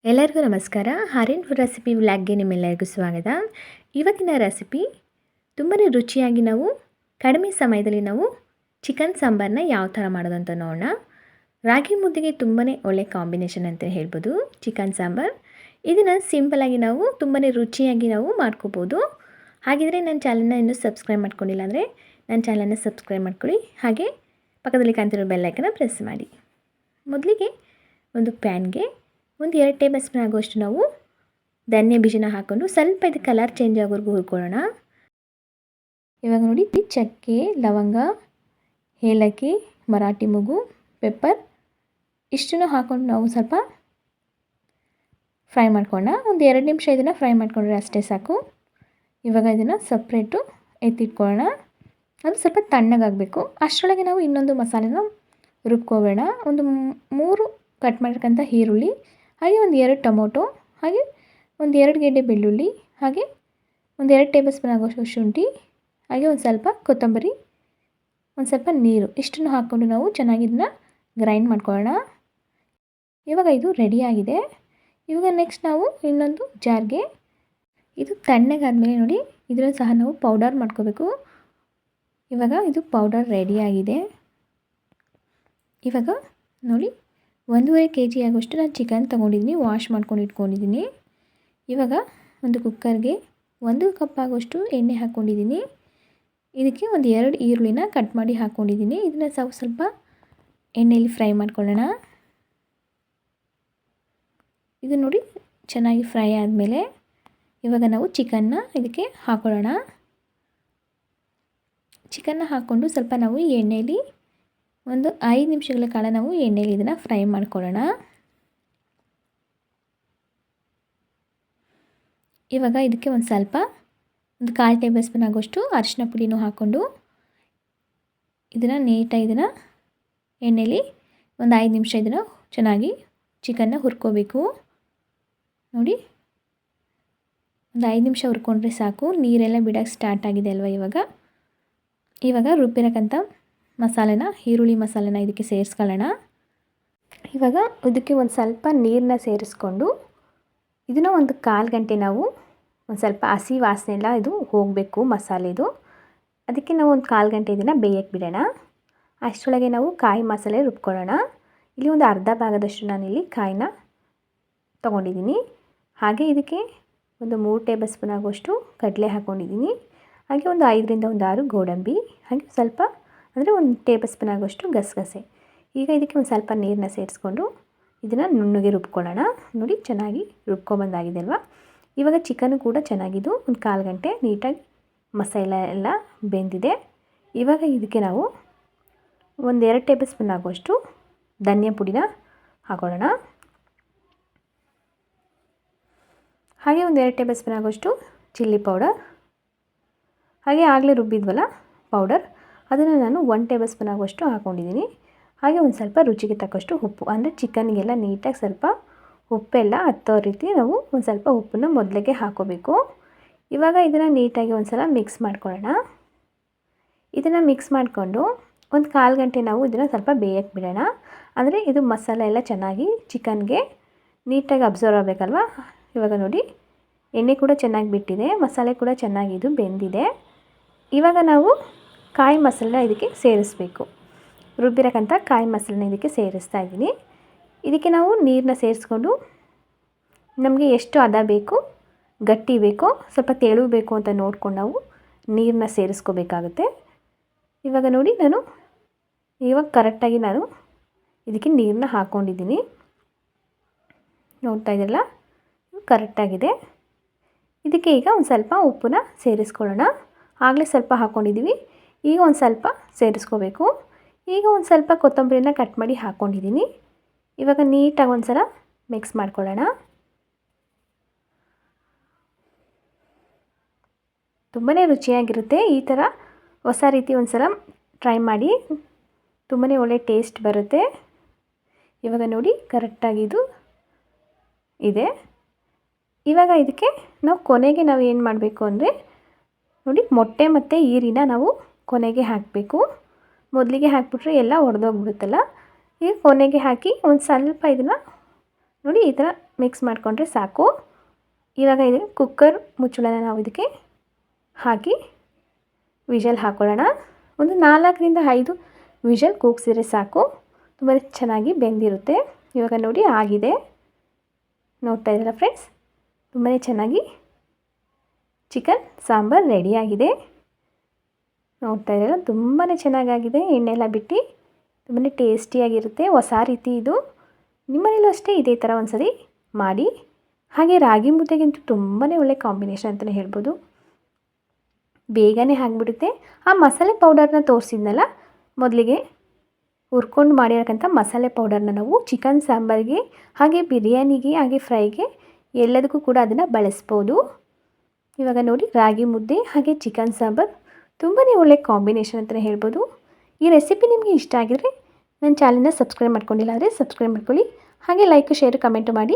ಎಲ್ಲರಿಗೂ ನಮಸ್ಕಾರ. ಹರಿನ್ food recipe ವ್ಲಾಗ್ಗೆ ನಿಮ್ಮೆಲ್ಲರಿಗೂ ಸ್ವಾಗತ. ಇವತ್ತಿನ ರೆಸಿಪಿ ತುಂಬಾ ರುಚಿಯಾಗಿ ನಾವು ಕಡಿಮೆ ಸಮಯದಲ್ಲಿ ನಾವು ಚಿಕನ್ ಸಾಂಬಾರನ್ನ ಯಾವ ಥರ ಮಾಡೋದು ಅಂತ ನೋಡೋಣ. ರಾಗಿ ಮುದ್ದೆಗೆ ತುಂಬಾ ಒಳ್ಳೆ ಕಾಂಬಿನೇಷನ್ ಅಂತ ಹೇಳ್ಬೋದು ಚಿಕನ್ ಸಾಂಬಾರ್. ಇದನ್ನು ಸಿಂಪಲಾಗಿ ನಾವು ತುಂಬಾ ರುಚಿಯಾಗಿ ನಾವು ಮಾಡ್ಕೋಬೋದು. ಹಾಗಿದ್ರೆ ನನ್ನ ಚಾನಲ್ನ ಇನ್ನೂ ಸಬ್ಸ್ಕ್ರೈಬ್ ಮಾಡ್ಕೊಂಡಿಲ್ಲ ಅಂದರೆ ನನ್ನ ಚಾನಲ್ನ ಸಬ್ಸ್ಕ್ರೈಬ್ ಮಾಡ್ಕೊಳ್ಳಿ. ಹಾಗೆ ಪಕ್ಕದಲ್ಲಿ ಕಾಣ್ತಿರೋ ಬೆಲ್ ಐಕನ್ನ ಪ್ರೆಸ್ ಮಾಡಿ. ಮೊದಲಿಗೆ ಒಂದು ಪ್ಯಾನ್ಗೆ ಒಂದು 2 ಟೇಬಲ್ ಸ್ಪೂನ್ ಆಗುವಷ್ಟು ನಾವು ಧನಿಯಾ ಬೀಜನ ಹಾಕ್ಕೊಂಡು ಸ್ವಲ್ಪ ಇದು ಕಲರ್ ಚೇಂಜ್ ಆಗೋವರೆಗೂ ಹುರ್ಕೊಳ್ಳೋಣ. ಇವಾಗ ನೋಡಿ ಚಕ್ಕೆ, ಲವಂಗ, ಏಲಕ್ಕಿ, ಮರಾಠಿ ಮೂಗು, ಪೆಪ್ಪರ್ ಇಷ್ಟನ್ನು ಹಾಕ್ಕೊಂಡು ನಾವು ಸ್ವಲ್ಪ ಫ್ರೈ ಮಾಡ್ಕೊಳ್ಳೋಣ. ಒಂದು 2 ನಿಮಿಷ ಇದನ್ನು ಫ್ರೈ ಮಾಡ್ಕೊಂಡ್ರೆ ಅಷ್ಟೇ ಸಾಕು. ಇವಾಗ ಇದನ್ನು ಸಪ್ರೇಟು ಎತ್ತಿಟ್ಕೊಳ್ಳೋಣ. ಅದು ಸ್ವಲ್ಪ ತಣ್ಣಗಾಗಬೇಕು. ಅಷ್ಟರೊಳಗೆ ನಾವು ಇನ್ನೊಂದು ಮಸಾಲೆನ ರುಬ್ಕೋಬೇಡ. ಒಂದು 3 ಕಟ್ ಮಾಡಿರ್ತಕ್ಕಂಥ ಈರುಳ್ಳಿ, ಹಾಗೆ ಒಂದು 2 ಟೊಮೊಟೊ, ಹಾಗೆ ಒಂದು 2 ಗೆಡ್ಡೆ ಬೆಳ್ಳುಳ್ಳಿ, ಹಾಗೆ ಒಂದು 2 ಟೇಬಲ್ ಸ್ಪೂನ್ ಆಗೋಷ್ಟು ಶುಂಠಿ, ಹಾಗೆ ಒಂದು ಸ್ವಲ್ಪ ಕೊತ್ತಂಬರಿ, ಒಂದು ಸ್ವಲ್ಪ ನೀರು ಇಷ್ಟನ್ನು ಹಾಕ್ಕೊಂಡು ನಾವು ಚೆನ್ನಾಗಿ ಇದನ್ನ ಗ್ರೈಂಡ್ ಮಾಡ್ಕೊಳ್ಳೋಣ. ಇವಾಗ ಇದು ರೆಡಿಯಾಗಿದೆ. ಇವಾಗ ನೆಕ್ಸ್ಟ್ ನಾವು ಇನ್ನೊಂದು ಜಾರ್ಗೆ ಇದು ತಣ್ಣಗಾದ್ಮೇಲೆ ನೋಡಿ ಇದನ್ನು ಸಹ ನಾವು ಪೌಡರ್ ಮಾಡ್ಕೋಬೇಕು. ಇವಾಗ ಇದು ಪೌಡರ್ ರೆಡಿಯಾಗಿದೆ. ಇವಾಗ ನೋಡಿ 1.5 kg ಆಗೋಷ್ಟು ನಾನು ಚಿಕನ್ ತೊಗೊಂಡಿದ್ದೀನಿ, ವಾಶ್ ಮಾಡ್ಕೊಂಡು ಇಟ್ಕೊಂಡಿದ್ದೀನಿ. ಇವಾಗ ಒಂದು ಕುಕ್ಕರ್ಗೆ 1 ಕಪ್ ಆಗೋಷ್ಟು ಎಣ್ಣೆ ಹಾಕ್ಕೊಂಡಿದ್ದೀನಿ. ಇದಕ್ಕೆ ಒಂದು 2 ಈರುಳ್ಳಿನ ಕಟ್ ಮಾಡಿ ಹಾಕ್ಕೊಂಡಿದ್ದೀನಿ. ಇದನ್ನು ಸ್ವಲ್ಪ ಎಣ್ಣೆಯಲ್ಲಿ ಫ್ರೈ ಮಾಡ್ಕೊಳ್ಳೋಣ. ಇದು ನೋಡಿ ಚೆನ್ನಾಗಿ ಫ್ರೈ ಆದಮೇಲೆ ಇವಾಗ ನಾವು ಚಿಕನ್ನ ಇದಕ್ಕೆ ಹಾಕ್ಕೊಳ್ಳೋಣ. ಚಿಕನ್ನ ಹಾಕ್ಕೊಂಡು ಸ್ವಲ್ಪ ನಾವು ಈ ಎಣ್ಣೆಯಲ್ಲಿ ಒಂದು 5 ನಿಮಿಷಗಳ ಕಾಲ ನಾವು ಎಣ್ಣೆಯಲ್ಲಿ ಇದನ್ನು ಫ್ರೈ ಮಾಡ್ಕೊಳ್ಳೋಣ. ಇವಾಗ ಇದಕ್ಕೆ ಒಂದು 1/4 ಟೇಬಲ್ ಸ್ಪೂನ್ ಆಗೋಷ್ಟು ಅರಿಶಿನ ಪುಡಿನೂ ಹಾಕ್ಕೊಂಡು ಇದನ್ನು ನೀಟಾಗಿ ಇದನ್ನು ಎಣ್ಣೆಯಲ್ಲಿ ಒಂದು 5 ನಿಮಿಷ ಇದನ್ನು ಚೆನ್ನಾಗಿ ಚಿಕನ್ನ ಹುರ್ಕೋಬೇಕು. ನೋಡಿ ಒಂದು 5 ನಿಮಿಷ ಹುರ್ಕೊಂಡ್ರೆ ಸಾಕು. ನೀರೆಲ್ಲ ಬಿಡೋಕ್ಕೆ ಸ್ಟಾರ್ಟ್ ಆಗಿದೆ ಅಲ್ವಾ. ಇವಾಗ ರುಬ್ಬಿರಕ್ಕಂಥ ಮಸಾಲೆನ, ಈರುಳ್ಳಿ ಮಸಾಲೆನ ಇದಕ್ಕೆ ಸೇರಿಸ್ಕೊಳ್ಳೋಣ. ಇವಾಗ ಇದಕ್ಕೆ ಒಂದು ಸ್ವಲ್ಪ ನೀರನ್ನ ಸೇರಿಸ್ಕೊಂಡು ಇದನ್ನು ಒಂದು 1/4 ಗಂಟೆ ನಾವು ಒಂದು ಸ್ವಲ್ಪ ಹಸಿ ವಾಸನೆ ಎಲ್ಲ ಇದು ಹೋಗಬೇಕು ಮಸಾಲೆದು. ಅದಕ್ಕೆ ನಾವು ಒಂದು 1/4 ಗಂಟೆ ಇದನ್ನು ಬೇಯಕ್ಕೆ ಬಿಡೋಣ. ಅಷ್ಟರೊಳಗೆ ನಾವು ಕಾಯಿ ಮಸಾಲೆ ರುಬ್ಕೊಳ್ಳೋಣ. ಇಲ್ಲಿ ಒಂದು ಅರ್ಧ ಭಾಗದಷ್ಟು ನಾನಿಲ್ಲಿ ಕಾಯಿನ ತೊಗೊಂಡಿದ್ದೀನಿ. ಹಾಗೆ ಇದಕ್ಕೆ ಒಂದು 3 ಟೇಬಲ್ ಸ್ಪೂನ್ ಆಗುವಷ್ಟು ಕಡಲೆ ಹಾಕ್ಕೊಂಡಿದ್ದೀನಿ. ಹಾಗೆ ಒಂದು 5ರಿಂದ 6 ಗೋಡಂಬಿ, ಹಾಗೆ ಸ್ವಲ್ಪ ಅಂದರೆ 1 ಟೇಬಲ್ ಸ್ಪೂನ್ ಆಗುವಷ್ಟು ಗಸಗಸೆ. ಈಗ ಇದಕ್ಕೆ ಒಂದು ಸ್ವಲ್ಪ ನೀರನ್ನ ಸೇರಿಸ್ಕೊಂಡು ಇದನ್ನು ನುಣ್ಣಗೆ ರುಬ್ಕೊಳ್ಳೋಣ. ನೋಡಿ ಚೆನ್ನಾಗಿ ರುಬ್ಕೊಂಬಂದಾಗಿದೆ ಅಲ್ವಾ. ಇವಾಗ ಚಿಕನ್ನು ಕೂಡ ಚೆನ್ನಾಗಿದ್ದು ಒಂದು 1/4 ಗಂಟೆ ನೀಟಾಗಿ ಮಸಾಲೆ ಎಲ್ಲ ಬೆಂದಿದೆ. ಇವಾಗ ಇದಕ್ಕೆ ನಾವು ಒಂದು 2 ಟೇಬಲ್ ಸ್ಪೂನ್ ಆಗುವಷ್ಟು ಧನಿಯಾ ಪುಡಿನ ಹಾಕೊಳ್ಳೋಣ. ಹಾಗೆ ಒಂದು 2 ಟೇಬಲ್ ಸ್ಪೂನ್ ಆಗುವಷ್ಟು ಚಿಲ್ಲಿ ಪೌಡರ್, ಹಾಗೆ ಆಗಲೇ ರುಬ್ಬಿದ್ವಲ್ಲ ಪೌಡರ್, ಅದನ್ನು ನಾನು 1 ಟೇಬಲ್ ಸ್ಪೂನ್ ಆಗುವಷ್ಟು ಹಾಕ್ಕೊಂಡಿದ್ದೀನಿ. ಹಾಗೆ ಒಂದು ಸ್ವಲ್ಪ ರುಚಿಗೆ ತಕ್ಕಷ್ಟು ಉಪ್ಪು, ಅಂದರೆ ಚಿಕನ್ಗೆಲ್ಲ ನೀಟಾಗಿ ಸ್ವಲ್ಪ ಉಪ್ಪೆಲ್ಲ ಹತ್ತೋ ರೀತಿ ನಾವು ಒಂದು ಸ್ವಲ್ಪ ಉಪ್ಪನ್ನು ಮೊದಲಿಗೆ ಹಾಕ್ಕೋಬೇಕು. ಇವಾಗ ಇದನ್ನು ನೀಟಾಗಿ ಒಂದು ಸಲ ಮಿಕ್ಸ್ ಮಾಡ್ಕೊಳ್ಳೋಣ. ಇದನ್ನು ಮಿಕ್ಸ್ ಮಾಡಿಕೊಂಡು ಒಂದು 1/4 ಗಂಟೆ ನಾವು ಇದನ್ನು ಸ್ವಲ್ಪ ಬೇಯಕ್ಕೆ ಬಿಡೋಣ. ಅಂದರೆ ಇದು ಮಸಾಲೆ ಎಲ್ಲ ಚೆನ್ನಾಗಿ ಚಿಕನ್ಗೆ ನೀಟಾಗಿ ಅಬ್ಸರ್ವ್ ಆಗಬೇಕಲ್ವ. ಇವಾಗ ನೋಡಿ ಎಣ್ಣೆ ಕೂಡ ಚೆನ್ನಾಗಿ ಬಿಟ್ಟಿದೆ, ಮಸಾಲೆ ಕೂಡ ಚೆನ್ನಾಗಿ ಇದು ಬೆಂದಿದೆ. ಇವಾಗ ನಾವು ಕಾಯಿ ಮಸಾಲೆನ ಇದಕ್ಕೆ ಸೇರಿಸಬೇಕು. ರುಬ್ಬಿರಕ್ಕಂಥ ಕಾಯಿ ಮಸಾಲೆನ ಇದಕ್ಕೆ ಸೇರಿಸ್ತಾ ಇದ್ದೀನಿ. ಇದಕ್ಕೆ ನಾವು ನೀರನ್ನ ಸೇರಿಸ್ಕೊಂಡು ನಮಗೆ ಎಷ್ಟು ಹದ ಬೇಕು, ಗಟ್ಟಿ ಬೇಕೋ, ಸ್ವಲ್ಪ ತೆಳು ಬೇಕು ಅಂತ ನೋಡ್ಕೊಂಡು ನಾವು ನೀರನ್ನ ಸೇರಿಸ್ಕೋಬೇಕಾಗುತ್ತೆ. ಇವಾಗ ನೋಡಿ ಇವಾಗ ಕರೆಕ್ಟಾಗಿ ನಾನು ಇದಕ್ಕೆ ನೀರನ್ನ ಹಾಕ್ಕೊಂಡಿದ್ದೀನಿ. ನೋಡ್ತಾ ಇದ್ದೀರಲ್ಲ, ಕರೆಕ್ಟಾಗಿದೆ. ಇದಕ್ಕೆ ಈಗ ಒಂದು ಸ್ವಲ್ಪ ಉಪ್ಪನ್ನ ಸೇರಿಸ್ಕೊಳ್ಳೋಣ. ಆಗಲೇ ಸ್ವಲ್ಪ ಹಾಕ್ಕೊಂಡಿದ್ದೀವಿ, ಈಗ ಒಂದು ಸ್ವಲ್ಪ ಸೇರಿಸ್ಕೋಬೇಕು. ಈಗ ಒಂದು ಸ್ವಲ್ಪ ಕೊತ್ತಂಬರಿನ ಕಟ್ ಮಾಡಿ ಹಾಕ್ಕೊಂಡಿದ್ದೀನಿ. ಇವಾಗ ನೀಟಾಗಿ ಒಂದು ಸಲ ಮಿಕ್ಸ್ ಮಾಡ್ಕೊಳ್ಳೋಣ. ತುಂಬಾ ರುಚಿಯಾಗಿರುತ್ತೆ. ಈ ಥರ ಹೊಸ ರೀತಿ ಒಂದು ಸಲ ಟ್ರೈ ಮಾಡಿ, ತುಂಬಾ ಒಳ್ಳೆ ಟೇಸ್ಟ್ ಬರುತ್ತೆ. ಇವಾಗ ನೋಡಿ ಕರೆಕ್ಟಾಗಿದು ಇದೆ. ಇವಾಗ ಇದಕ್ಕೆ ನಾವು ಕೊನೆಗೆ ನಾವು ಏನು ಮಾಡಬೇಕು ಅಂದರೆ ನೋಡಿ ಮೊಟ್ಟೆ ಮತ್ತು ಈರಿನ ನಾವು ಕೊನೆಗೆ ಹಾಕಬೇಕು. ಮೊದಲಿಗೆ ಹಾಕಿಬಿಟ್ರೆ ಎಲ್ಲ ಒಡೆದೋಗ್ಬಿಡುತ್ತಲ್ಲ. ಈಗ ಕೊನೆಗೆ ಹಾಕಿ ಒಂದು ಸ್ವಲ್ಪ ಇದನ್ನು ನೋಡಿ ಈ ಥರ ಮಿಕ್ಸ್ ಮಾಡಿಕೊಂಡ್ರೆ ಸಾಕು. ಇವಾಗ ಇದು ಕುಕ್ಕರ್ ಮುಚ್ಚಳನ ನಾವು ಇದಕ್ಕೆ ಹಾಕಿ ವಿಷಲ್ ಹಾಕ್ಕೊಳ್ಳೋಣ. ಒಂದು 4-5 ವಿಷಲ್ ಕೂಗಿಸಿದ್ರೆ ಸಾಕು, ತುಂಬ ಚೆನ್ನಾಗಿ ಬೆಂದಿರುತ್ತೆ. ಇವಾಗ ನೋಡಿ ಆಗಿದೆ, ನೋಡ್ತಾ ಇದ್ದೀರಾ ಫ್ರೆಂಡ್ಸ್, ತುಂಬಾ ಚೆನ್ನಾಗಿ ಚಿಕನ್ ಸಾಂಬಾರು ರೆಡಿಯಾಗಿದೆ. ನೋಡ್ತಾ ಇದ್ದೀರಾ ತುಂಬಾ ಚೆನ್ನಾಗಾಗಿದೆ, ಎಣ್ಣೆಲ್ಲ ಬಿಟ್ಟು ತುಂಬಾ ಟೇಸ್ಟಿಯಾಗಿರುತ್ತೆ. ಹೊಸ ರೀತಿ ಇದು, ನಿಮ್ಮನೇಲೂ ಅಷ್ಟೇ ಇದೇ ಥರ ಒಂದ್ಸರಿ ಮಾಡಿ. ಹಾಗೆ ರಾಗಿ ಮುದ್ದೆಗಂತೂ ತುಂಬಾ ಒಳ್ಳೆ ಕಾಂಬಿನೇಷನ್ ಅಂತಲೇ ಹೇಳ್ಬೋದು, ಬೇಗನೆ ಆಗಿಬಿಡುತ್ತೆ. ಆ ಮಸಾಲೆ ಪೌಡರ್ನ ತೋರಿಸಿದ್ನಲ್ಲ ಮೊದಲಿಗೆ, ಹುರ್ಕೊಂಡು ಮಾಡಿರೋಕ್ಕಂಥ ಮಸಾಲೆ ಪೌಡರ್ನ ನಾವು ಚಿಕನ್ ಸಾಂಬಾರಿಗೆ, ಹಾಗೆ ಬಿರಿಯಾನಿಗೆ, ಹಾಗೆ ಫ್ರೈಗೆ ಎಲ್ಲದಕ್ಕೂ ಕೂಡ ಅದನ್ನು ಬಳಸ್ಬೋದು. ಇವಾಗ ನೋಡಿ ರಾಗಿ ಮುದ್ದೆ ಹಾಗೆ ಚಿಕನ್ ಸಾಂಬಾರು ತುಂಬಾ ಒಳ್ಳೆ ಕಾಂಬಿನೇಷನ್ ಅಂತಲೇ ಹೇಳ್ಬೋದು. ಈ ರೆಸಿಪಿ ನಿಮಗೆ ಇಷ್ಟ ಆಗಿದರೆ ನನ್ನ ಚಾನಲ್ನ ಸಬ್ಸ್ಕ್ರೈಬ್ ಮಾಡ್ಕೊಂಡಿಲ್ಲ ಅಂದರೆ ಸಬ್ಸ್ಕ್ರೈಬ್ ಮಾಡ್ಕೊಳ್ಳಿ. ಹಾಗೆ ಲೈಕ್, ಶೇರ್, ಕಮೆಂಟು ಮಾಡಿ.